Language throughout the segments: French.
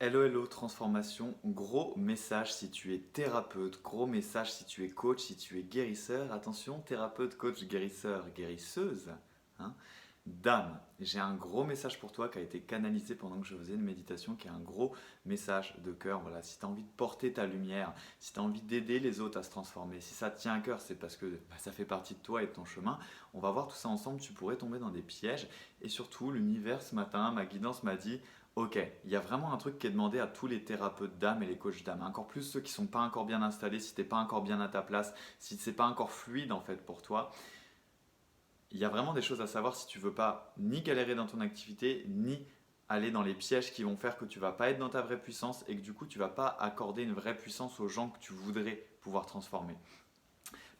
Hello, hello, transformation. Gros message si tu es thérapeute, gros message si tu es coach, si tu es guérisseur. Attention, thérapeute, coach, guérisseur, guérisseuse. hein. Dame, j'ai un gros message pour toi qui a été canalisé pendant que je faisais une méditation, qui est un gros message de cœur. Voilà, si tu as envie de porter ta lumière, si tu as envie d'aider les autres à se transformer, si ça te tient à cœur, c'est parce que ça fait partie de toi et de ton chemin. On va voir tout ça ensemble, tu pourrais tomber dans des pièges. Et surtout, l'univers ce matin, ma guidance m'a dit ok, il y a vraiment un truc qui est demandé à tous les thérapeutes d'âme et les coachs d'âme. Encore plus ceux qui ne sont pas encore bien installés, si tu n'es pas encore bien à ta place, si c'est pas encore fluide en fait pour toi. Il y a vraiment des choses à savoir si tu veux pas ni galérer dans ton activité, ni aller dans les pièges qui vont faire que tu vas pas être dans ta vraie puissance et que du coup tu vas pas accorder une vraie puissance aux gens que tu voudrais pouvoir transformer.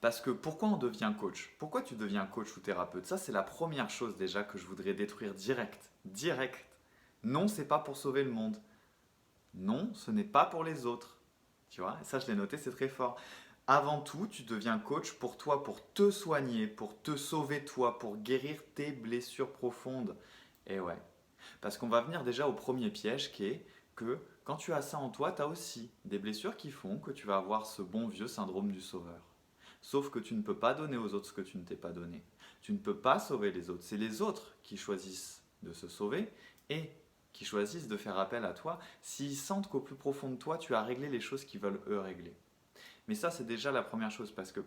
Parce que pourquoi on devient coach? Pourquoi tu deviens coach ou thérapeute? Ça c'est la première chose déjà que je voudrais détruire direct. Direct. Non, c'est pas pour sauver le monde. Non, ce n'est pas pour les autres. Tu vois, et ça je l'ai noté, c'est très fort. Avant tout, tu deviens coach pour toi, pour te soigner, pour te sauver toi, pour guérir tes blessures profondes. Et ouais, parce qu'on va venir déjà au premier piège qui est que quand tu as ça en toi, tu as aussi des blessures qui font que tu vas avoir ce bon vieux syndrome du sauveur. Sauf que tu ne peux pas donner aux autres ce que tu ne t'es pas donné. Tu ne peux pas sauver les autres. C'est les autres qui choisissent de se sauver et qui choisissent de faire appel à toi s'ils sentent qu'au plus profond de toi, tu as réglé les choses qu'ils veulent eux régler. Mais ça, c'est déjà la première chose parce que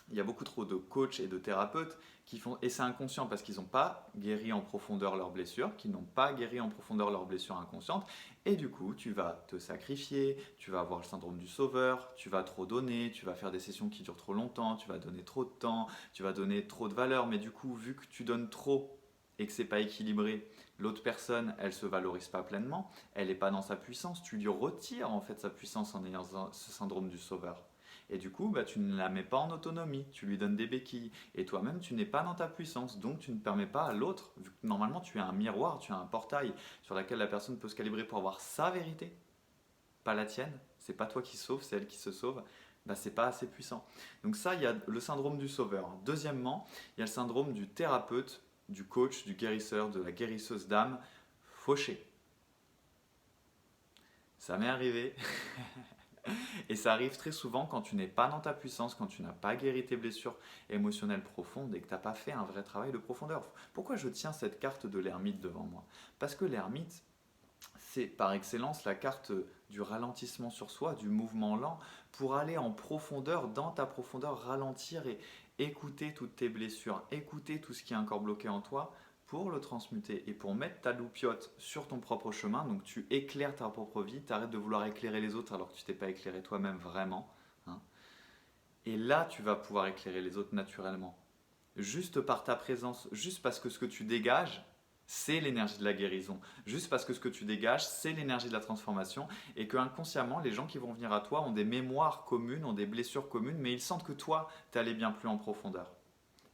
il y a beaucoup trop de coachs et de thérapeutes qui font, et c'est inconscient parce qu'ils n'ont pas guéri en profondeur leurs blessures, qu'ils n'ont pas guéri en profondeur leurs blessures inconscientes, et du coup, tu vas te sacrifier, tu vas avoir le syndrome du sauveur, tu vas trop donner, tu vas faire des sessions qui durent trop longtemps, tu vas donner trop de temps, tu vas donner trop de valeur, mais du coup, vu que tu donnes trop et que c'est pas équilibré, l'autre personne, elle se valorise pas pleinement, elle n'est pas dans sa puissance, tu lui retires en fait sa puissance en ayant ce syndrome du sauveur. Et du coup, bah, tu ne la mets pas en autonomie, tu lui donnes des béquilles. Et toi-même, tu n'es pas dans ta puissance, donc tu ne permets pas à l'autre, vu que normalement tu as un miroir, tu as un portail sur lequel la personne peut se calibrer pour avoir sa vérité, pas la tienne. C'est pas toi qui sauve, c'est elle qui se sauve. Bah, c'est pas assez puissant. Donc ça, il y a le syndrome du sauveur. Deuxièmement, il y a le syndrome du thérapeute, du coach, du guérisseur, de la guérisseuse d'âme, fauché. Ça m'est arrivé. Et ça arrive très souvent quand tu n'es pas dans ta puissance, quand tu n'as pas guéri tes blessures émotionnelles profondes et que tu n'as pas fait un vrai travail de profondeur. Pourquoi je tiens cette carte de l'ermite devant moi? Parce que l'ermite, c'est par excellence la carte du ralentissement sur soi, du mouvement lent, pour aller en profondeur, dans ta profondeur, ralentir et écouter toutes tes blessures, écouter tout ce qui est encore bloqué en toi, pour le transmuter et pour mettre ta loupiote sur ton propre chemin. Donc tu éclaires ta propre vie, tu arrêtes de vouloir éclairer les autres alors que tu t'es pas éclairé toi-même vraiment. hein. Et là, tu vas pouvoir éclairer les autres naturellement. Juste par ta présence, juste parce que ce que tu dégages, c'est l'énergie de la guérison. Juste parce que ce que tu dégages, c'est l'énergie de la transformation. Et que inconsciemment, les gens qui vont venir à toi ont des mémoires communes, ont des blessures communes, mais ils sentent que toi, tu allais bien plus en profondeur.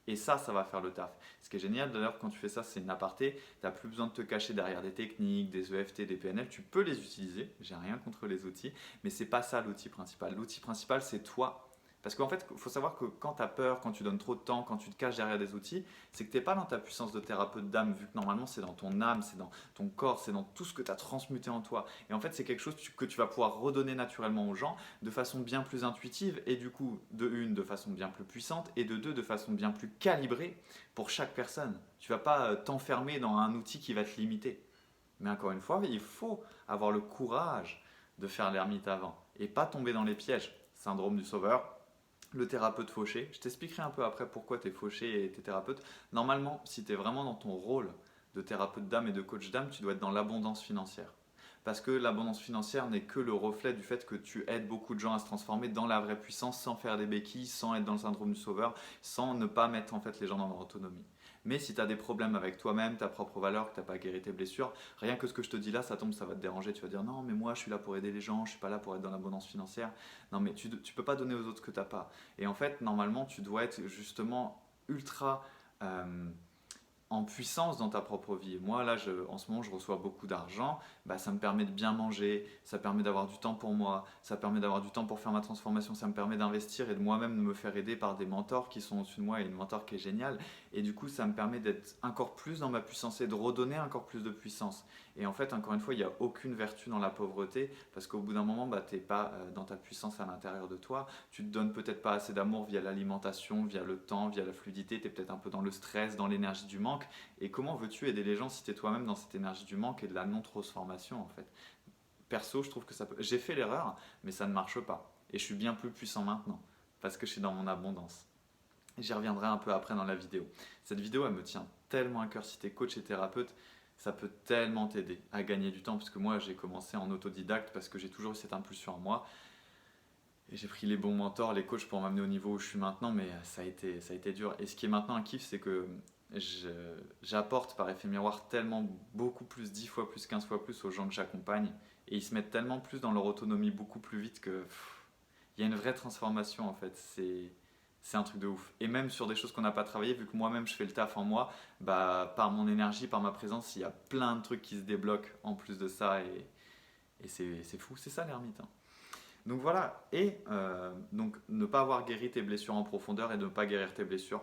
Et ça va faire le taf. Ce qui est génial d'ailleurs quand tu fais ça, c'est une aparté. Tu n'as plus besoin de te cacher derrière des techniques, des EFT, des PNL. Tu peux les utiliser. J'ai rien contre les outils, mais c'est pas ça l'outil principal. L'outil principal, c'est toi. Parce qu'en fait, il faut savoir que quand tu as peur, quand tu donnes trop de temps, quand tu te caches derrière des outils, c'est que tu n'es pas dans ta puissance de thérapeute d'âme, vu que normalement c'est dans ton âme, c'est dans ton corps, c'est dans tout ce que tu as transmuté en toi. Et en fait, c'est quelque chose que tu vas pouvoir redonner naturellement aux gens de façon bien plus intuitive et du coup, de une, de façon bien plus puissante et de deux, de façon bien plus calibrée pour chaque personne. Tu vas pas t'enfermer dans un outil qui va te limiter. Mais encore une fois, il faut avoir le courage de faire l'ermite avant et pas tomber dans les pièges. Syndrome du sauveur, le thérapeute fauché. Je t'expliquerai un peu après pourquoi tu es fauché et tu es thérapeute. Normalement, si tu es vraiment dans ton rôle de thérapeute d'âme et de coach d'âme, tu dois être dans l'abondance financière. Parce que l'abondance financière n'est que le reflet du fait que tu aides beaucoup de gens à se transformer dans la vraie puissance sans faire des béquilles, sans être dans le syndrome du sauveur, sans ne pas mettre en fait les gens dans leur autonomie. Mais si tu as des problèmes avec toi-même, ta propre valeur, que tu n'as pas guéri tes blessures, rien que ce que je te dis là, ça tombe, ça va te déranger. Tu vas dire non, mais moi je suis là pour aider les gens, je suis pas là pour être dans l'abondance financière. Non, mais tu ne peux pas donner aux autres ce que tu n'as pas. Et en fait, normalement, tu dois être justement ultra en puissance dans ta propre vie. Moi, là, en ce moment, je reçois beaucoup d'argent, bah, ça me permet de bien manger, ça permet d'avoir du temps pour moi, ça permet d'avoir du temps pour faire ma transformation, ça me permet d'investir et de moi-même de me faire aider par des mentors qui sont au-dessus de moi et une mentor qui est géniale. Et du coup, ça me permet d'être encore plus dans ma puissance et de redonner encore plus de puissance. Et en fait, encore une fois, il n'y a aucune vertu dans la pauvreté parce qu'au bout d'un moment, bah, tu n'es pas dans ta puissance à l'intérieur de toi. Tu te donnes peut-être pas assez d'amour via l'alimentation, via le temps, via la fluidité. Tu es peut-être un peu dans le stress, dans l'énergie du manque. Et comment veux-tu aider les gens si tu es toi-même dans cette énergie du manque et de la non-transformation en fait? Perso, je trouve que ça peut. J'ai fait l'erreur, mais ça ne marche pas. Et je suis bien plus puissant maintenant parce que je suis dans mon abondance. J'y reviendrai un peu après dans la vidéo. Cette vidéo, elle me tient tellement à cœur. Si tu es coach et thérapeute, ça peut tellement t'aider à gagner du temps. Parce que moi, j'ai commencé en autodidacte parce que j'ai toujours eu cette impulsion en moi. Et j'ai pris les bons mentors, les coachs pour m'amener au niveau où je suis maintenant, mais ça a été dur. Et ce qui est maintenant un kiff, c'est que j'apporte par effet miroir tellement beaucoup plus, 10 fois plus, 15 fois plus aux gens que j'accompagne. Et ils se mettent tellement plus dans leur autonomie beaucoup plus vite que il y a une vraie transformation en fait. C'est un truc de ouf. Et même sur des choses qu'on n'a pas travaillé, vu que moi-même je fais le taf en moi, bah, par mon énergie, par ma présence, il y a plein de trucs qui se débloquent en plus de ça. Et c'est fou, c'est ça l'ermite, hein. Donc voilà, et donc ne pas avoir guéri tes blessures en profondeur et de ne pas guérir tes blessures,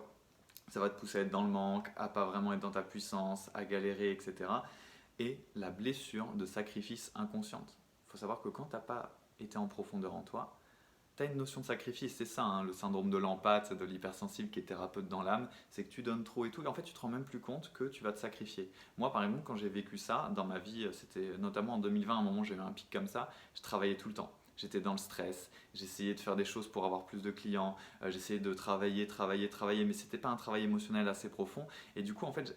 ça va te pousser à être dans le manque, à pas vraiment être dans ta puissance, à galérer, etc. Et la blessure de sacrifice inconsciente. Il faut savoir que quand tu n'as pas été en profondeur en toi, tu as une notion de sacrifice, c'est ça, hein, le syndrome de l'empathe, de l'hypersensible qui est thérapeute dans l'âme, c'est que tu donnes trop et tout, et en fait tu te rends même plus compte que tu vas te sacrifier. Moi par exemple, quand j'ai vécu ça dans ma vie, c'était notamment en 2020, à un moment j'ai eu un pic comme ça, je travaillais tout le temps. J'étais dans le stress, j'essayais de faire des choses pour avoir plus de clients, j'essayais de travailler, mais c'était pas un travail émotionnel assez profond. Et du coup, en fait,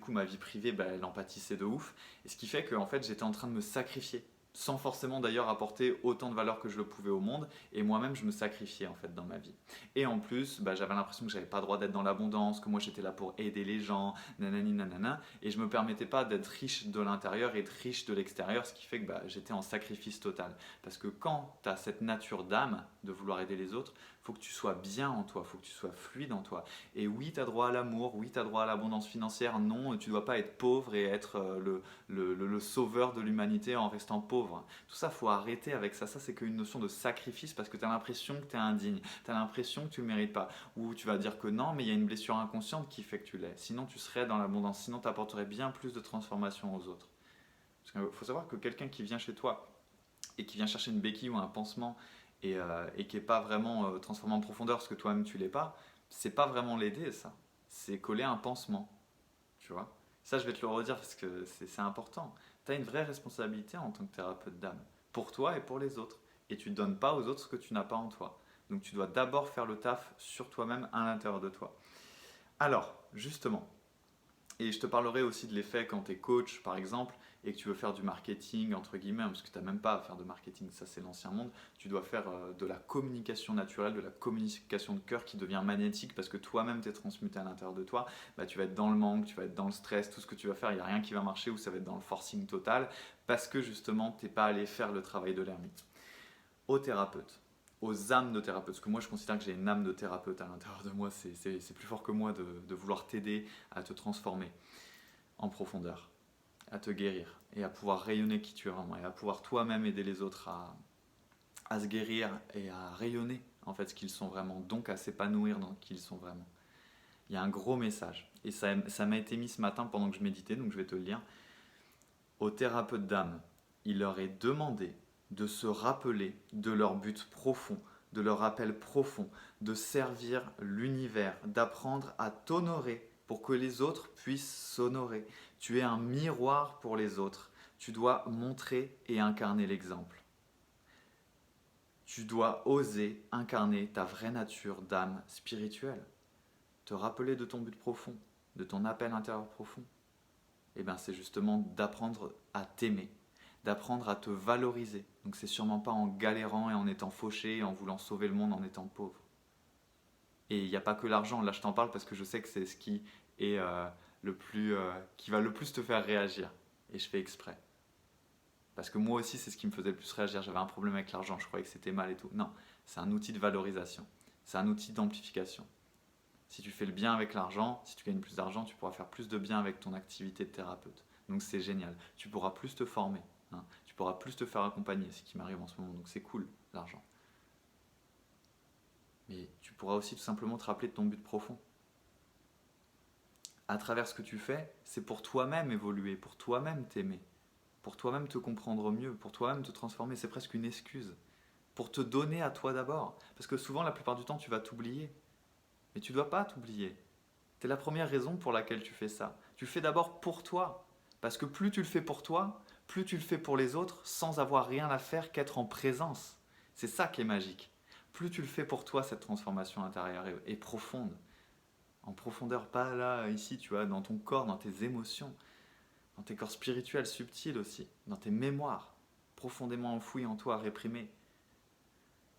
ma vie privée, bah, elle en pâtissait de ouf. Et ce qui fait que en fait, j'étais en train de me sacrifier sans forcément d'ailleurs apporter autant de valeur que je le pouvais au monde. Et moi-même, je me sacrifiais en fait dans ma vie. Et en plus, bah, j'avais l'impression que j'avais pas le droit d'être dans l'abondance, que moi j'étais là pour aider les gens, nanani nanana. Et je me permettais pas d'être riche de l'intérieur et de riche de l'extérieur, ce qui fait que bah, j'étais en sacrifice total. Parce que quand tu as cette nature d'âme de vouloir aider les autres, il faut que tu sois bien en toi, il faut que tu sois fluide en toi. Et oui, tu as droit à l'amour, oui, tu as droit à l'abondance financière, non, tu ne dois pas être pauvre et être le sauveur de l'humanité en restant pauvre. Tout ça, faut arrêter avec ça. Ça, c'est qu'une notion de sacrifice parce que tu as l'impression que tu es indigne, tu as l'impression que tu ne le mérites pas. Ou tu vas dire que non, mais il y a une blessure inconsciente qui fait que tu l'es. Sinon, tu serais dans l'abondance, sinon tu apporterais bien plus de transformation aux autres. Parce qu'il faut savoir que quelqu'un qui vient chez toi et qui vient chercher une béquille ou un pansement et qui n'est pas vraiment transformé en profondeur parce que toi-même tu l'es pas, c'est pas vraiment l'aider ça. C'est coller un pansement, tu vois. Ça, je vais te le redire parce que c'est important. Tu as une vraie responsabilité en tant que thérapeute d'âme, pour toi et pour les autres. Et tu ne donnes pas aux autres ce que tu n'as pas en toi. Donc tu dois d'abord faire le taf sur toi-même à l'intérieur de toi. Alors, justement, et je te parlerai aussi de l'effet quand tu es coach, par exemple, et que tu veux faire du marketing, entre guillemets, parce que tu n'as même pas à faire de marketing, ça c'est l'ancien monde. Tu dois faire de la communication naturelle, de la communication de cœur qui devient magnétique parce que toi-même tu es transmuté à l'intérieur de toi. Bah, tu vas être dans le manque, tu vas être dans le stress, tout ce que tu vas faire, il n'y a rien qui va marcher ou ça va être dans le forcing total parce que justement tu n'es pas allé faire le travail de l'ermite. Aux thérapeutes, aux âmes de thérapeutes, parce que moi je considère que j'ai une âme de thérapeute à l'intérieur de moi, c'est plus fort que moi de vouloir t'aider à te transformer en profondeur, à te guérir et à pouvoir rayonner qui tu es vraiment et à pouvoir toi-même aider les autres à se guérir et à rayonner en fait ce qu'ils sont vraiment, donc à s'épanouir dans qui ils sont vraiment. Il y a un gros message et ça m'a été mis ce matin pendant que je méditais, donc je vais te le lire. Aux thérapeutes d'âme, il leur est demandé de se rappeler de leur but profond, de leur appel profond, de servir l'univers, d'apprendre à t'honorer pour que les autres puissent s'honorer. Tu es un miroir pour les autres. Tu dois montrer et incarner l'exemple. Tu dois oser incarner ta vraie nature d'âme spirituelle. Te rappeler de ton but profond, de ton appel intérieur profond. Et bien c'est justement d'apprendre à t'aimer, d'apprendre à te valoriser. Donc c'est sûrement pas en galérant et en étant fauché et en voulant sauver le monde en étant pauvre. Et il n'y a pas que l'argent, là je t'en parle parce que je sais que c'est ce qui est qui va le plus te faire réagir. Et je fais exprès. Parce que moi aussi c'est ce qui me faisait le plus réagir. J'avais un problème avec l'argent, je croyais que c'était mal et tout. Non, c'est un outil de valorisation. C'est un outil d'amplification. Si tu fais le bien avec l'argent, si tu gagnes plus d'argent, tu pourras faire plus de bien avec ton activité de thérapeute. Donc c'est génial. Tu pourras plus te former, hein. Tu pourras plus te faire accompagner, ce qui m'arrive en ce moment. Donc c'est cool, l'argent. Mais tu pourras aussi tout simplement te rappeler de ton but profond. À travers ce que tu fais, c'est pour toi-même évoluer, pour toi-même t'aimer, pour toi-même te comprendre mieux, pour toi-même te transformer. C'est presque une excuse. Pour te donner à toi d'abord. Parce que souvent, la plupart du temps, tu vas t'oublier. Mais tu ne dois pas t'oublier. C'est la première raison pour laquelle tu fais ça. Tu le fais d'abord pour toi. Parce que plus tu le fais pour toi, plus tu le fais pour les autres sans avoir rien à faire qu'être en présence. C'est ça qui est magique. Plus tu le fais pour toi, cette transformation intérieure est profonde. En profondeur, pas là, ici, tu vois, dans ton corps, dans tes émotions, dans tes corps spirituels subtils aussi, dans tes mémoires, profondément enfouies en toi, réprimées.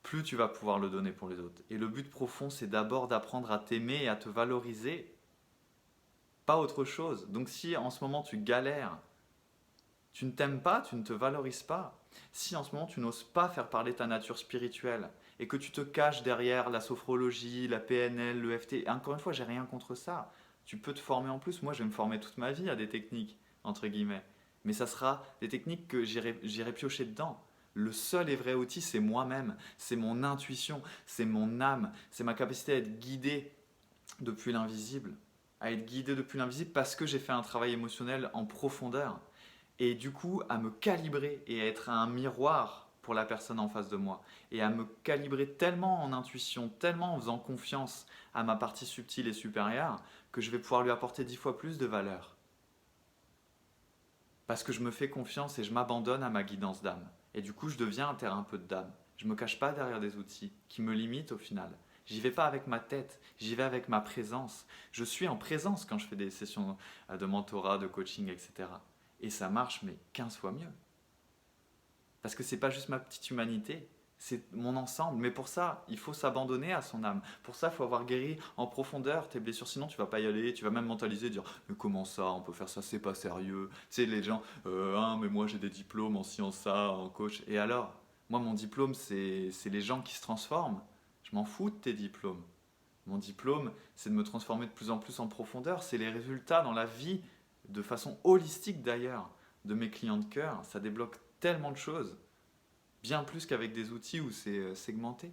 Plus tu vas pouvoir le donner pour les autres. Et le but profond, c'est d'abord d'apprendre à t'aimer et à te valoriser, pas autre chose. Donc si en ce moment tu galères, tu ne t'aimes pas, tu ne te valorises pas, si en ce moment tu n'oses pas faire parler ta nature spirituelle et que tu te caches derrière la sophrologie, la PNL, le FT, encore une fois, j'ai rien contre ça. Tu peux te former en plus. Moi, je vais me former toute ma vie à des techniques, entre guillemets. Mais ça sera des techniques que j'irai piocher dedans. Le seul et vrai outil, c'est moi-même, c'est mon intuition, c'est mon âme, c'est ma capacité à être guidé depuis l'invisible. À être guidé depuis l'invisible parce que j'ai fait un travail émotionnel en profondeur et du coup à me calibrer et à être un miroir pour la personne en face de moi et à me calibrer tellement en intuition, tellement en faisant confiance à ma partie subtile et supérieure que je vais pouvoir lui apporter 10 fois plus de valeur. Parce que je me fais confiance et je m'abandonne à ma guidance d'âme. Et du coup, je deviens un thérapeute d'âme. Je ne me cache pas derrière des outils qui me limitent au final. J'y vais pas avec ma tête, j'y vais avec ma présence. Je suis en présence quand je fais des sessions de mentorat, de coaching, etc. Et ça marche, mais 15 fois mieux. Parce que c'est pas juste ma petite humanité, c'est mon ensemble. Mais pour ça, il faut s'abandonner à son âme. Pour ça, il faut avoir guéri en profondeur tes blessures. Sinon, tu vas pas y aller. Tu vas même mentaliser, dire mais comment ça, on peut faire ça, c'est pas sérieux. Tu sais, les gens, mais moi j'ai des diplômes en ci, en ça, en coach. Et alors, moi, mon diplôme, c'est les gens qui se transforment. Je m'en fous de tes diplômes. Mon diplôme, c'est de me transformer de plus en plus en profondeur. C'est les résultats dans la vie, de façon holistique d'ailleurs, de mes clients de cœur. Ça débloque tellement de choses, bien plus qu'avec des outils où c'est segmenté.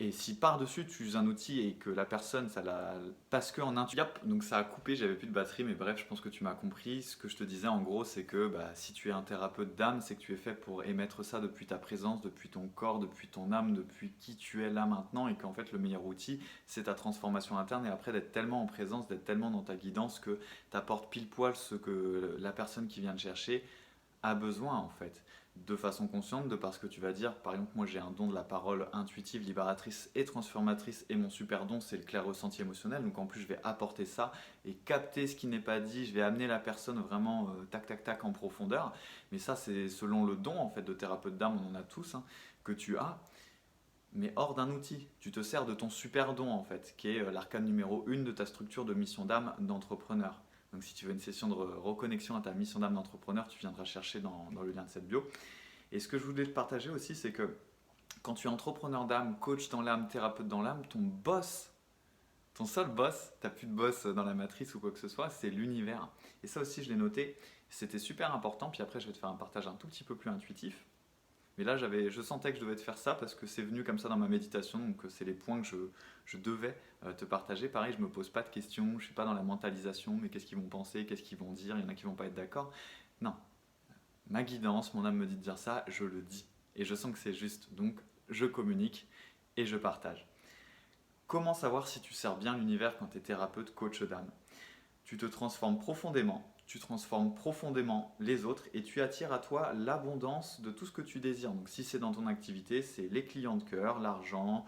Et si par-dessus tu uses un outil et que la personne, ça la... Parce qu'en intuition, donc ça a coupé, j'avais plus de batterie, mais bref, je pense que tu m'as compris. Ce que je te disais en gros, c'est que si tu es un thérapeute d'âme, c'est que tu es fait pour émettre ça depuis ta présence, depuis ton corps, depuis ton âme, depuis qui tu es là maintenant, et qu'en fait le meilleur outil, c'est ta transformation interne, et après d'être tellement en présence, d'être tellement dans ta guidance que tu apportes pile poil ce que la personne qui vient te chercher a besoin en fait, de façon consciente, de parce que tu vas dire, par exemple moi j'ai un don de la parole intuitive, libératrice et transformatrice et mon super don c'est le clair ressenti émotionnel, donc en plus je vais apporter ça et capter ce qui n'est pas dit, je vais amener la personne vraiment tac tac tac en profondeur, mais ça c'est selon le don en fait de thérapeute d'âme, on en a tous, hein, que tu as, mais hors d'un outil. Tu te sers de ton super don en fait, qui est l'arcane numéro 1 de ta structure de mission d'âme d'entrepreneur. Donc si tu veux une session de reconnexion à ta mission d'âme d'entrepreneur, tu viendras chercher dans le lien de cette bio. Et ce que je voulais te partager aussi, c'est que quand tu es entrepreneur d'âme, coach dans l'âme, thérapeute dans l'âme, ton boss, ton seul boss, tu n'as plus de boss dans la matrice ou quoi que ce soit, c'est l'univers. Et ça aussi, je l'ai noté, c'était super important. Puis après, je vais te faire un partage un tout petit peu plus intuitif. Mais là, je sentais que je devais te faire ça parce que c'est venu comme ça dans ma méditation, donc c'est les points que je devais te partager. Pareil, je ne me pose pas de questions, je ne suis pas dans la mentalisation, mais qu'est-ce qu'ils vont penser, qu'est-ce qu'ils vont dire, il y en a qui ne vont pas être d'accord. Non, ma guidance, mon âme me dit de dire ça, je le dis. Et je sens que c'est juste, donc je communique et je partage. Comment savoir si tu sers bien l'univers quand tu es thérapeute, coach d'âme? Tu te transformes profondément, tu transformes profondément les autres et tu attires à toi l'abondance de tout ce que tu désires. Donc si c'est dans ton activité, c'est les clients de cœur, l'argent,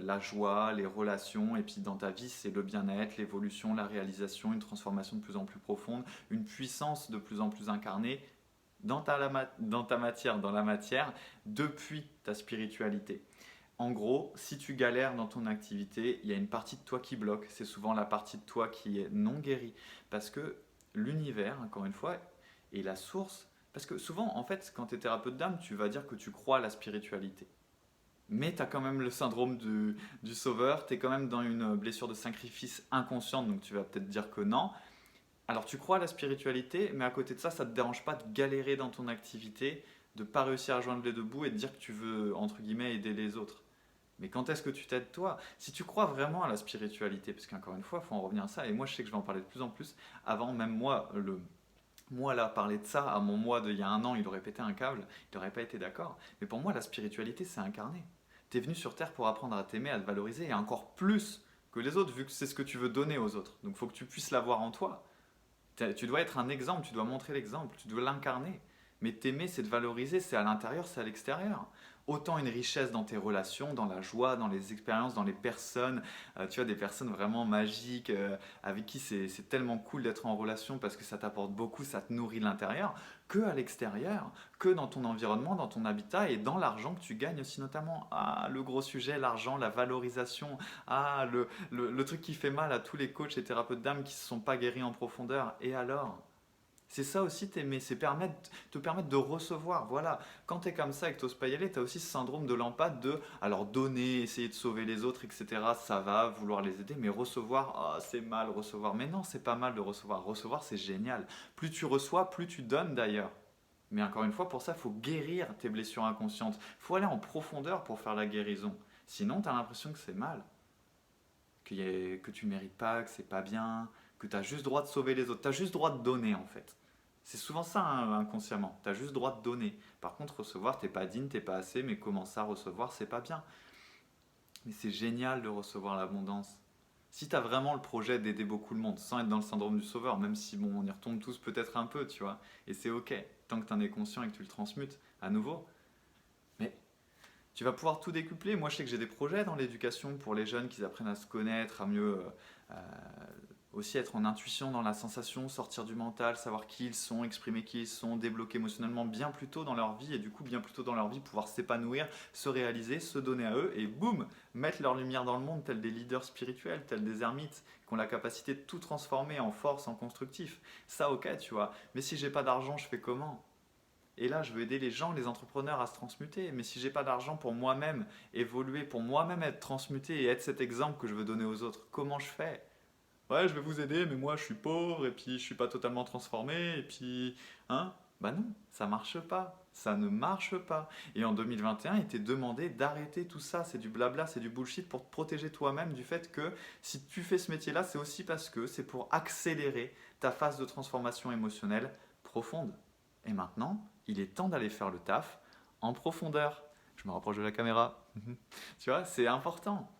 la joie, les relations, et puis dans ta vie, c'est le bien-être, l'évolution, la réalisation, une transformation de plus en plus profonde, une puissance de plus en plus incarnée dans ta matière, dans la matière, depuis ta spiritualité. En gros, si tu galères dans ton activité, il y a une partie de toi qui bloque. C'est souvent la partie de toi qui est non guérie. Parce que l'univers, encore une fois, est la source. Parce que souvent, en fait, quand tu es thérapeute d'âme, tu vas dire que tu crois à la spiritualité. Mais tu as quand même le syndrome du sauveur, tu es quand même dans une blessure de sacrifice inconsciente, donc tu vas peut-être dire que non. Alors tu crois à la spiritualité, mais à côté de ça, ça te dérange pas de galérer dans ton activité, de pas réussir à joindre les deux bouts et de dire que tu veux, entre guillemets, aider les autres. Mais quand est-ce que tu t'aides toi? Si tu crois vraiment à la spiritualité, parce qu'encore une fois, il faut en revenir à ça, et moi je sais que je vais en parler de plus en plus, avant même moi, moi là, parler de ça, à mon moi d'il y a un an, il aurait pété un câble, il n'aurait pas été d'accord. Mais pour moi, la spiritualité, c'est incarné. Tu es venu sur Terre pour apprendre à t'aimer, à te valoriser, et encore plus que les autres, vu que c'est ce que tu veux donner aux autres. Donc il faut que tu puisses l'avoir en toi. Tu dois être un exemple, tu dois montrer l'exemple, tu dois l'incarner. Mais t'aimer, c'est de valoriser, c'est à l'intérieur, c'est à l'extérieur. Autant une richesse dans tes relations, dans la joie, dans les expériences, dans les personnes. Tu as des personnes vraiment magiques avec qui c'est tellement cool d'être en relation parce que ça t'apporte beaucoup, ça te nourrit de l'intérieur, que à l'extérieur, que dans ton environnement, dans ton habitat et dans l'argent que tu gagnes aussi notamment. Ah, le gros sujet, l'argent, la valorisation. Ah, le truc qui fait mal à tous les coachs et thérapeutes d'âme qui ne se sont pas guéris en profondeur. Et alors? C'est ça aussi t'aimer, c'est te permettre de recevoir. Voilà, quand t'es comme ça et que t'oses pas y aller, t'as aussi ce syndrome de l'empathie de, alors donner, essayer de sauver les autres, etc. Ça va, vouloir les aider, mais recevoir, ah, c'est mal recevoir. Mais non, c'est pas mal de recevoir. Recevoir, c'est génial. Plus tu reçois, plus tu donnes d'ailleurs. Mais encore une fois, pour ça, il faut guérir tes blessures inconscientes. Il faut aller en profondeur pour faire la guérison. Sinon, t'as l'impression que c'est mal, que tu ne mérites pas, que c'est pas bien, que tu as juste droit de sauver les autres. Tu as juste droit de donner en fait. C'est souvent ça hein, inconsciemment. Tu as juste droit de donner. Par contre, recevoir, t'es pas digne, t'es pas assez, mais comment ça recevoir, c'est pas bien. Mais c'est génial de recevoir l'abondance. Si tu as vraiment le projet d'aider beaucoup le monde, sans être dans le syndrome du sauveur, même si bon, on y retombe tous peut-être un peu, tu vois, et c'est ok, tant que tu en es conscient et que tu le transmutes à nouveau. Mais tu vas pouvoir tout décupler. Moi, je sais que j'ai des projets dans l'éducation pour les jeunes qui apprennent à se connaître, à mieux euh, aussi être en intuition dans la sensation, sortir du mental, savoir qui ils sont, exprimer qui ils sont, débloquer émotionnellement bien plus tôt dans leur vie et du coup bien plus tôt dans leur vie pouvoir s'épanouir, se réaliser, se donner à eux et boum, mettre leur lumière dans le monde tels des leaders spirituels, tels des ermites qui ont la capacité de tout transformer en force, en constructif. Ça ok, tu vois. Mais si j'ai pas d'argent, je fais comment? Et là, je veux aider les gens, les entrepreneurs à se transmuter. Mais si j'ai pas d'argent pour moi-même évoluer, pour moi-même être transmuté et être cet exemple que je veux donner aux autres, comment je fais? Ouais, je vais vous aider, mais moi je suis pauvre et puis je suis pas totalement transformé et puis hein? Bah non, ça marche pas. Ça ne marche pas. Et en 2021, il t'est demandé d'arrêter tout ça. C'est du blabla, c'est du bullshit pour te protéger toi-même du fait que si tu fais ce métier-là, c'est aussi parce que c'est pour accélérer ta phase de transformation émotionnelle profonde. Et maintenant, il est temps d'aller faire le taf en profondeur. Je me rapproche de la caméra. Tu vois, c'est important.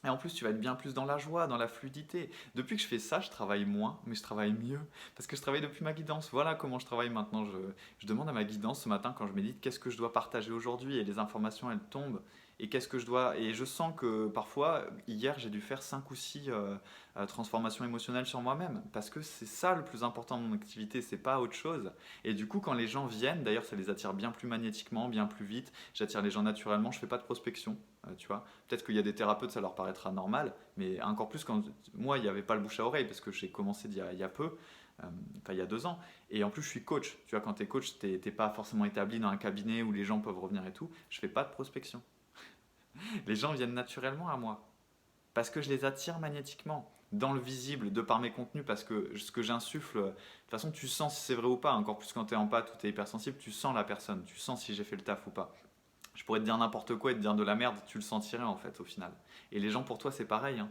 Et en plus, tu vas être bien plus dans la joie, dans la fluidité. Depuis que je fais ça, je travaille moins, mais je travaille mieux. Parce que je travaille depuis ma guidance. Voilà comment je travaille maintenant. Je demande à ma guidance ce matin quand je médite qu'est-ce que je dois partager aujourd'hui. Et les informations, elles tombent. Et qu'est-ce que je dois. Et je sens que parfois, hier, j'ai dû faire 5 ou 6 transformations émotionnelles sur moi-même. Parce que c'est ça le plus important de mon activité, c'est pas autre chose. Et du coup, quand les gens viennent, d'ailleurs, ça les attire bien plus magnétiquement, bien plus vite. J'attire les gens naturellement, je fais pas de prospection. Tu vois, peut-être qu'il y a des thérapeutes, ça leur paraîtra normal, mais encore plus quand moi, il n'y avait pas le bouche à oreille parce que j'ai commencé il y a peu, enfin il y a 2 ans. Et en plus, je suis coach. Tu vois, quand tu es coach, tu n'es pas forcément établi dans un cabinet où les gens peuvent revenir et tout. Je fais pas de prospection. Les gens viennent naturellement à moi parce que je les attire magnétiquement dans le visible de par mes contenus parce que ce que j'insuffle, de toute façon, tu sens si c'est vrai ou pas. Encore plus quand tu es en pâte ou tu es hypersensible, tu sens la personne, tu sens si j'ai fait le taf ou pas. Je pourrais te dire n'importe quoi et te dire de la merde, tu le sentirais en fait au final. Et les gens pour toi c'est pareil, hein.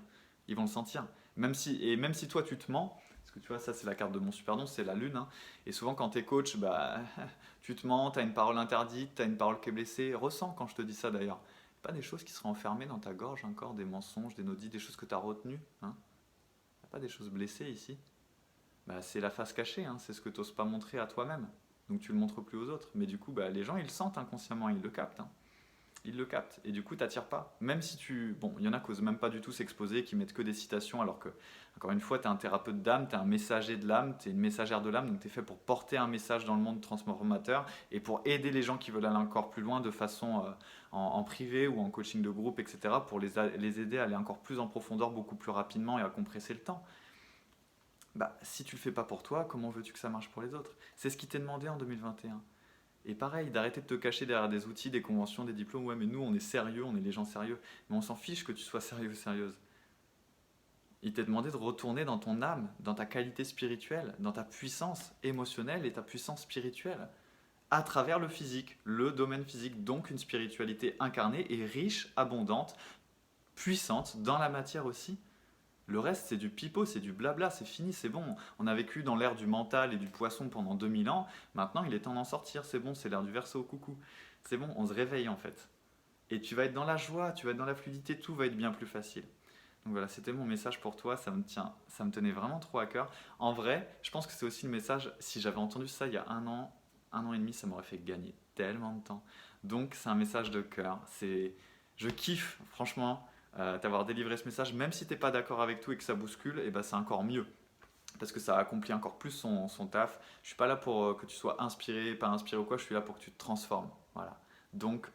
Ils vont le sentir. Même si toi tu te mens, parce que tu vois ça c'est la carte de mon super don, c'est la lune. Hein. Et souvent quand tu es coach, bah, tu te mens, tu as une parole interdite, tu as une parole qui est blessée. Ressens quand je te dis ça d'ailleurs. Pas des choses qui seront enfermées dans ta gorge encore, des mensonges, des non-dits, des choses que tu as retenues. Hein. Pas des choses blessées ici. Bah, c'est la face cachée, hein. C'est ce que tu n'oses pas montrer à toi-même. Donc tu le montres plus aux autres. Mais du coup, bah, les gens ils le sentent inconsciemment, ils le captent. Hein. Ils le captent et du coup t'attires pas. Même si tu... Bon, il y en a qui osent même pas du tout s'exposer, qui mettent que des citations alors que, encore une fois, tu es un thérapeute d'âme, tu es un messager de l'âme, tu es une messagère de l'âme, donc tu es fait pour porter un message dans le monde transformateur et pour aider les gens qui veulent aller encore plus loin de façon en privé ou en coaching de groupe, etc. pour les aider à aller encore plus en profondeur, beaucoup plus rapidement et à compresser le temps. Bah, si tu le fais pas pour toi, comment veux-tu que ça marche pour les autres? C'est ce qui t'est demandé en 2021. Et pareil, d'arrêter de te cacher derrière des outils, des conventions, des diplômes. Ouais, mais nous, on est sérieux, on est les gens sérieux. Mais on s'en fiche que tu sois sérieux ou sérieuse. Il t'est demandé de retourner dans ton âme, dans ta qualité spirituelle, dans ta puissance émotionnelle et ta puissance spirituelle, à travers le physique, le domaine physique, donc une spiritualité incarnée et riche, abondante, puissante dans la matière aussi. Le reste, c'est du pipeau, c'est du blabla, c'est fini, c'est bon. On a vécu dans l'ère du mental et du poisson pendant 2000 ans, maintenant il est temps d'en sortir, c'est bon, c'est l'ère du Verseau, coucou. C'est bon, on se réveille en fait. Et tu vas être dans la joie, tu vas être dans la fluidité, tout va être bien plus facile. Donc voilà, c'était mon message pour toi, ça me tenait vraiment trop à cœur. En vrai, je pense que c'est aussi le message, si j'avais entendu ça il y a un an et demi, ça m'aurait fait gagner tellement de temps. Donc c'est un message de cœur, je kiffe franchement t'avoir délivré ce message, même si t'es pas d'accord avec tout et que ça bouscule, et ben c'est encore mieux. Parce que ça accomplit encore plus son taf. Je suis pas là pour que tu sois inspiré, pas inspiré ou quoi, je suis là pour que tu te transformes. Voilà. Donc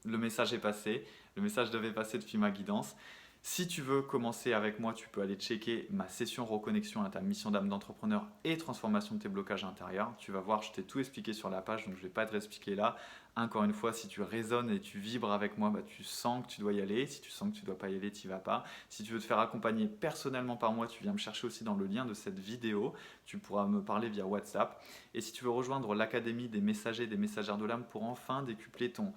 le message est passé, le message devait passer depuis ma guidance. Si tu veux commencer avec moi, tu peux aller checker ma session reconnexion à ta mission d'âme d'entrepreneur et transformation de tes blocages intérieurs. Tu vas voir, je t'ai tout expliqué sur la page, donc je ne vais pas te réexpliquer là. Encore une fois, si tu résonnes et tu vibres avec moi, bah, tu sens que tu dois y aller. Si tu sens que tu ne dois pas y aller, tu n'y vas pas. Si tu veux te faire accompagner personnellement par moi, tu viens me chercher aussi dans le lien de cette vidéo. Tu pourras me parler via WhatsApp. Et si tu veux rejoindre l'Académie des messagers, des messagères de l'âme pour enfin décupler ton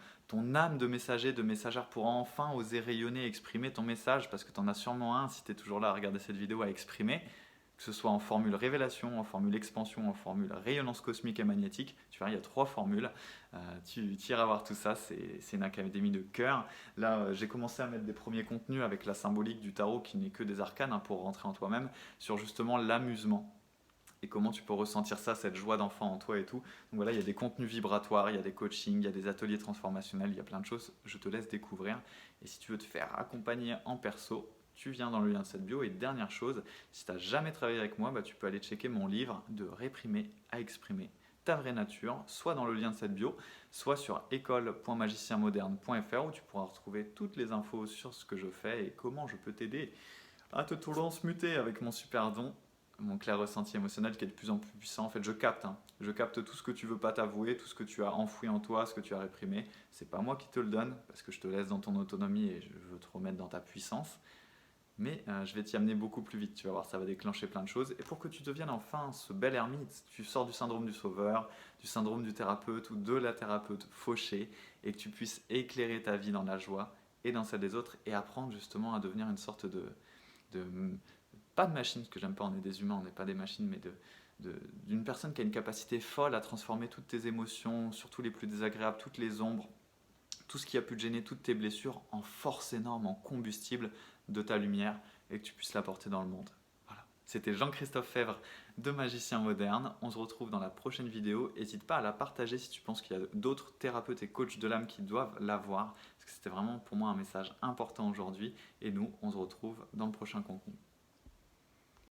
âme de messager, de messagère pour enfin oser rayonner, exprimer ton message, parce que tu en as sûrement un, si tu es toujours là à regarder cette vidéo, à exprimer, que ce soit en formule révélation, en formule expansion, en formule rayonnance cosmique et magnétique. Tu verras, il y a 3 formules. Tu iras voir tout ça, c'est une académie de cœur. Là, j'ai commencé à mettre des premiers contenus avec la symbolique du tarot, qui n'est que des arcanes, pour rentrer en toi-même, sur justement l'amusement et comment tu peux ressentir ça, cette joie d'enfant en toi et tout. Donc voilà, il y a des contenus vibratoires, il y a des coachings, il y a des ateliers transformationnels, il y a plein de choses, je te laisse découvrir. Et si tu veux te faire accompagner en perso, tu viens dans le lien de cette bio. Et dernière chose, si tu n'as jamais travaillé avec moi, bah, tu peux aller checker mon livre de réprimer à exprimer ta vraie nature, soit dans le lien de cette bio, soit sur école.magicienmoderne.fr où tu pourras retrouver toutes les infos sur ce que je fais et comment je peux t'aider à te transmuter avec mon super don, mon clair ressenti émotionnel qui est de plus en plus puissant. En fait, je capte tout ce que tu veux pas t'avouer, tout ce que tu as enfoui en toi, ce que tu as réprimé. C'est pas moi qui te le donne parce que je te laisse dans ton autonomie et je veux te remettre dans ta puissance. Mais je vais t'y amener beaucoup plus vite, tu vas voir, ça va déclencher plein de choses. Et pour que tu deviennes enfin ce bel ermite, tu sors du syndrome du sauveur, du syndrome du thérapeute ou de la thérapeute fauchée, et que tu puisses éclairer ta vie dans la joie et dans celle des autres, et apprendre justement à devenir une sorte de pas de machine, parce que j'aime pas, on est des humains, on n'est pas des machines, mais d'une personne qui a une capacité folle à transformer toutes tes émotions, surtout les plus désagréables, toutes les ombres, tout ce qui a pu te gêner, toutes tes blessures, en force énorme, en combustible de ta lumière, et que tu puisses l'apporter dans le monde. Voilà. C'était Jean-Christophe Fèvre de Magicien Moderne. On se retrouve dans la prochaine vidéo. N'hésite pas à la partager si tu penses qu'il y a d'autres thérapeutes et coachs de l'âme qui doivent la voir, parce que c'était vraiment pour moi un message important aujourd'hui. Et nous, on se retrouve dans le prochain contenu.